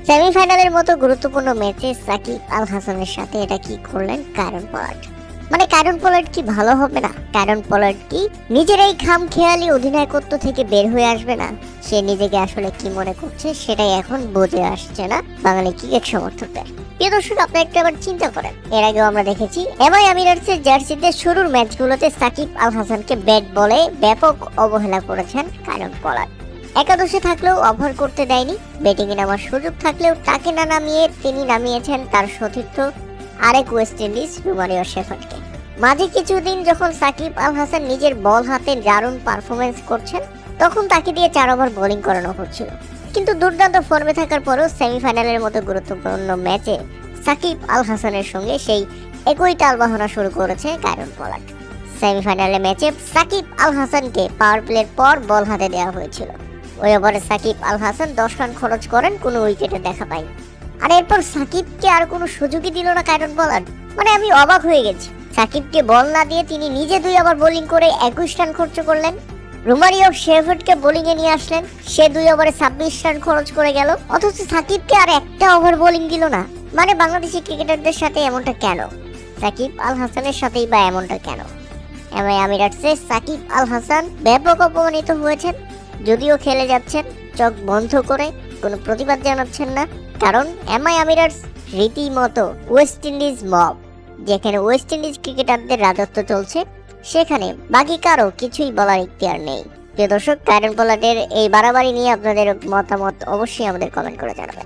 সেমিফাইনালের মতো গুরুত্বপূর্ণ ম্যাচে সাকিব আল হাসানের সাথে এটা কি করলেন কায়রন পোলার্ড। মানে কায়রন পোলার্ড কি ভালো হবে না? কায়রন পোলার্ড কি নিজের এই খামখেয়ালি অধিনায়কত্ব থেকে বের হয়ে আসবে না? সে নিজেকে আসলে কি মনে করছে সেটাই এখন বুঝে আসছে না বাঙালি ক্রিকেট সমর্থকদের। প্রিয় দর্শক, আপনি একটু আবার চিন্তা করেন, এর আগেও আমরা দেখেছি এমআই আমিরাটসের জার্সিতে শুরুর ম্যাচগুলোতে সাকিব আল হাসানকে ব্যাট বলে ব্যাপক অবহেলা করেছেন কায়রন পোলার্ড। একাদশে থাকলেও ওভার করতে দেয়নি, ব্যাটিংয়ে নামার সুযোগ থাকলেও তাকে না নামিয়ে তিনি নামিয়েছেন তার সতীর্থ আরেক ওয়েস্ট ইন্ডিজ রোমারিও শেফার্ডকে। মাঝে কিছুদিন যখন সাকিব আল হাসান নিজের বল হাতে দারুণ পারফরমেন্স করছেন, তখন তাকে দিয়ে 4 ওভার বোলিং করানো হচ্ছিল। কিন্তু দুর্দান্ত ফর্মে থাকার পরেও সেমিফাইনালের মতো গুরুত্বপূর্ণ ম্যাচে সাকিব আল হাসানের সঙ্গে সেই একই টালবাহানা শুরু করেছে কায়রন পোলার্ড। সেমিফাইনালের ম্যাচে সাকিব আল হাসানকে পাওয়ার প্লের পর বল হাতে দেওয়া হয়েছিল। ওই ওভারে সাকিব আল হাসান 10 রান খরচ করেন, কোনো উইকেটে দেখা পায়নি। আর এরপর সাকিবকে আর কোনো সুযোগই দিল না কায়রন পোলার্ড। মানে আমি অবাক হয়ে গেছি, সাকিবকে বল না দিয়ে তিনি নিজে 2 ওভার বোলিং করে 21 রান খরচ করলেন। রোমারিও শেফার্ডকে বোলিং এ নিয়ে আসলেন, সে 2 ওভারে 26 রান খরচ করে গেল, অথচ সাকিবকে আর একটা ওভার বোলিং দিল না। মানে বাংলাদেশি ক্রিকেটারদের সাথে এমনটা কেন? সাকিব আল হাসানের সাথেই বা এমনটা কেন? এমআই আমিরাটসে সাকিব আল হাসান ব্যাপক অপমানিত হয়েছেন। যদিও খেলে যাচ্ছেন চোখ বন্ধ করে, কোনো প্রতিবাদ জানাচ্ছেন না, কারণ এমআই আমিরাটস রীতিমতো ওয়েস্ট ইন্ডিজ মব। যেখানে ওয়েস্ট ইন্ডিজ ক্রিকেটারদের রাজত্ব চলছে, সেখানে বাকি কারো কিছুই বলার ইখতিয়ার নেই। প্রিয় দর্শক, কায়রন পোলার্ডের এই বাড়াবাড়ি নিয়ে আপনাদের মতামত অবশ্যই আমাদের কমেন্ট করে জানাবেন।